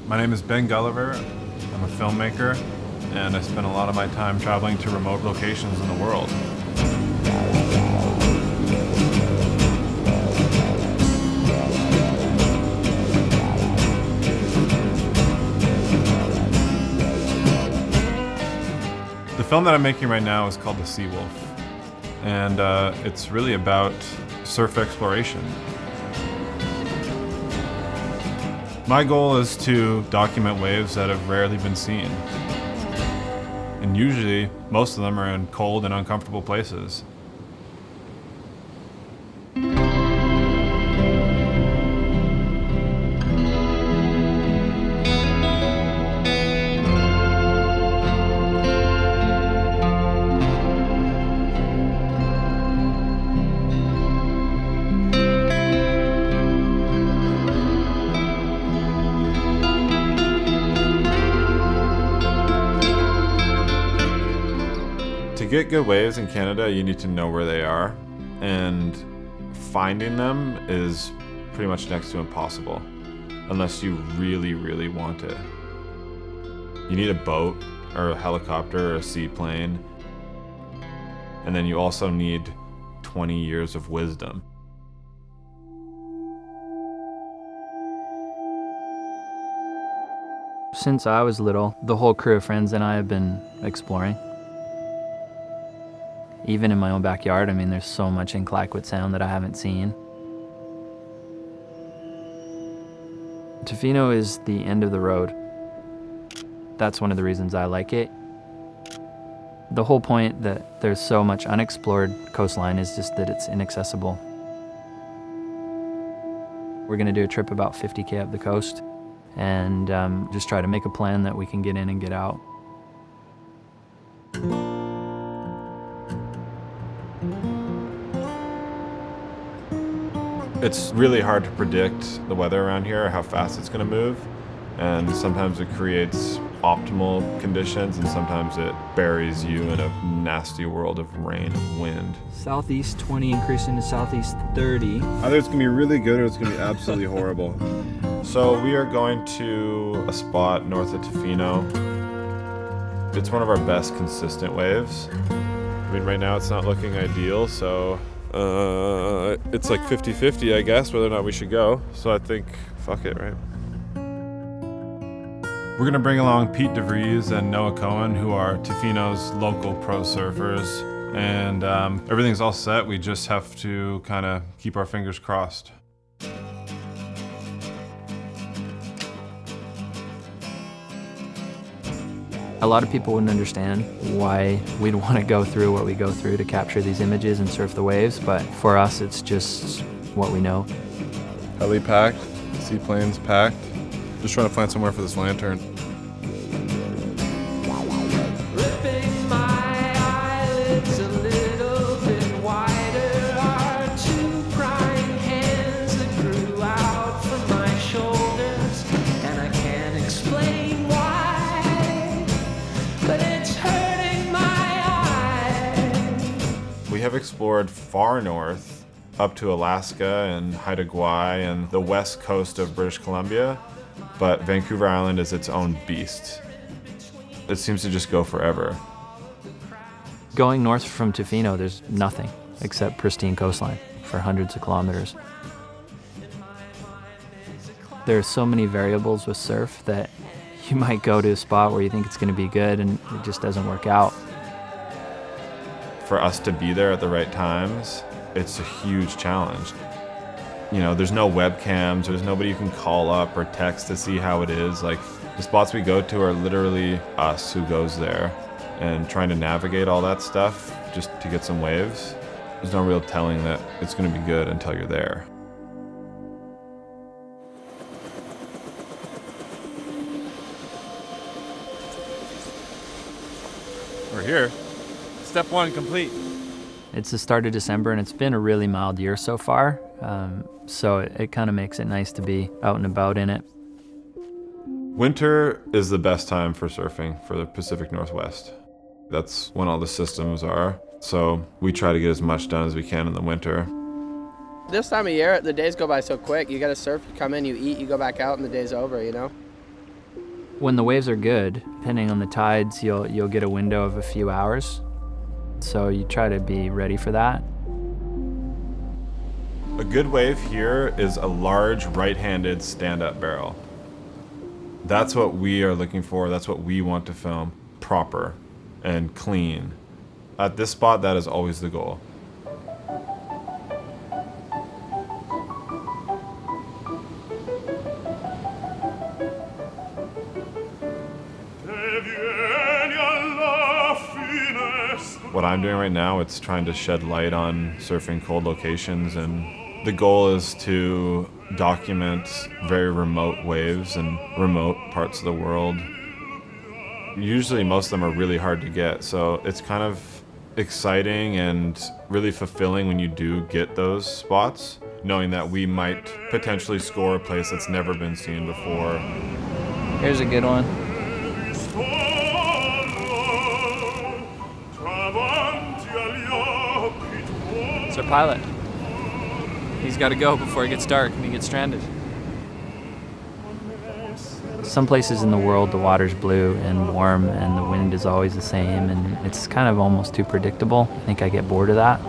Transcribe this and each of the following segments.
My name is Ben Gulliver. I'm a filmmaker, and I spend a lot of my time traveling to remote locations in the world. The film that I'm making right now is called The Sea Wolf, and it's really about surf exploration. My goal is to document waves that have rarely been seen. And usually, most of them are in cold and uncomfortable places. To get good waves in Canada, you need to know where they are, and finding them is pretty much next to impossible, unless you really, really want it. You need a boat, or a helicopter, or a seaplane, and then you also need 20 years of wisdom. Since I was little, the whole crew of friends and I have been exploring. Even in my own backyard, I mean, there's so much in Clayoquot Sound that I haven't seen. Tofino is the end of the road. That's one of the reasons I like it. The whole point that there's so much unexplored coastline is just that it's inaccessible. We're gonna do a trip about 50K up the coast and just try to make a plan that we can get in and get out. It's really hard to predict the weather around here, how fast it's going to move, and sometimes it creates optimal conditions, and sometimes it buries you in a nasty world of rain and wind. Southeast 20 increasing to southeast 30. Either it's going to be really good or it's going to be absolutely horrible. So we are going to a spot north of Tofino. It's one of our best consistent waves. I mean, right now it's not looking ideal, so it's like 50-50, I guess, whether or not we should go. So I think, fuck it, right? We're gonna bring along Pete DeVries and Noah Cohen, who are Tofino's local pro surfers. And everything's all set. We just have to kind of keep our fingers crossed. A lot of people wouldn't understand why we'd want to go through what we go through to capture these images and surf the waves, but for us, it's just what we know. Heli packed, seaplanes packed. Just trying to find somewhere for this lantern. Ripping my eyelids a little bit wider are two prying hands that grew out from my shoulders, and I can't explain why, but it's hurting my eyes. We have explored far north, up to Alaska and Haida Gwaii and the west coast of British Columbia, but Vancouver Island is its own beast. It seems to just go forever. Going north from Tofino, there's nothing except pristine coastline for hundreds of kilometers. There are so many variables with surf that you might go to a spot where you think it's going to be good and it just doesn't work out. For us to be there at the right times, it's a huge challenge. You know, there's no webcams, there's nobody you can call up or text to see how it is. Like, the spots we go to are literally us who goes there, and trying to navigate all that stuff just to get some waves. There's no real telling that it's going to be good until you're there. We're here. Step one complete. It's the start of December and it's been a really mild year so far, so it kind of makes it nice to be out and about in it. Winter is the best time for surfing for the Pacific Northwest. That's when all the systems are. So we try to get as much done as we can in the winter. This time of year, the days go by so quick. You gotta surf, you come in, you eat, you go back out, and the day's over, you know? When the waves are good, depending on the tides, you'll get a window of a few hours. So you try to be ready for that. A good wave here is a large right-handed stand-up barrel. That's what we are looking for. That's what we want to film. Proper and clean. At this spot, that is always the goal. What I'm doing right now, it's trying to shed light on surfing cold locations, and the goal is to document very remote waves and remote parts of the world. Usually most of them are really hard to get, so it's kind of exciting and really fulfilling when you do get those spots, knowing that we might potentially score a place that's never been seen before. Here's a good one. It's our pilot. He's got to go before it gets dark and he gets stranded. Some places in the world the water's blue and warm and the wind is always the same, and it's kind of almost too predictable. I think I get bored of that.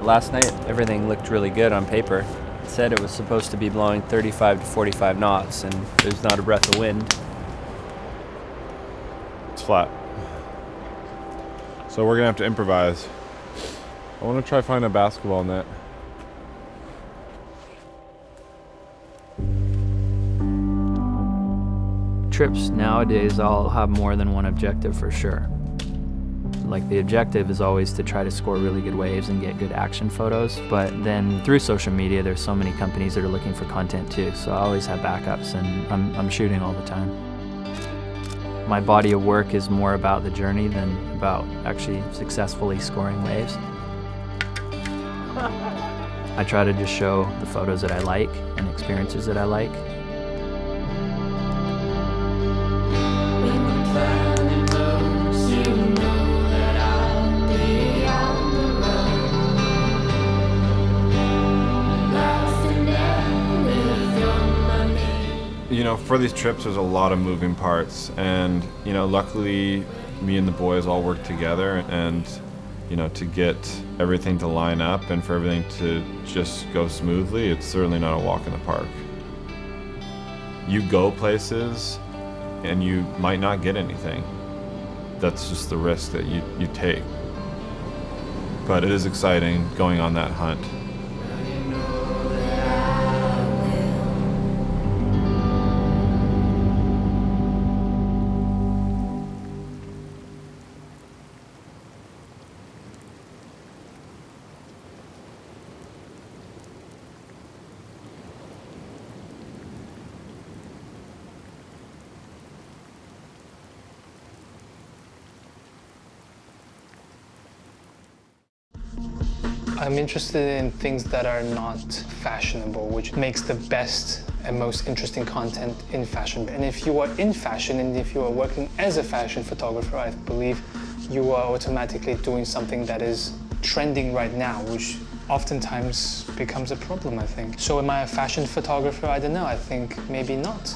Last night, everything looked really good on paper. It said it was supposed to be blowing 35 to 45 knots, and there's not a breath of wind. It's flat. So we're gonna have to improvise. I wanna try find a basketball net. Trips nowadays all have more than one objective for sure. Like, the objective is always to try to score really good waves and get good action photos, but then through social media there's so many companies that are looking for content too, so I always have backups, and I'm shooting all the time. My body of work is more about the journey than about actually successfully scoring waves. I try to just show the photos that I like and experiences that I like. You know, for these trips, there's a lot of moving parts, and, you know, luckily me and the boys all work together, and, you know, to get everything to line up and for everything to just go smoothly, it's certainly not a walk in the park. You go places and you might not get anything. That's just the risk that you take. But it is exciting going on that hunt. I'm interested in things that are not fashionable, which makes the best and most interesting content in fashion. And if you are in fashion and if you are working as a fashion photographer, I believe you are automatically doing something that is trending right now, which oftentimes becomes a problem, I think. So am I a fashion photographer? I don't know, I think maybe not.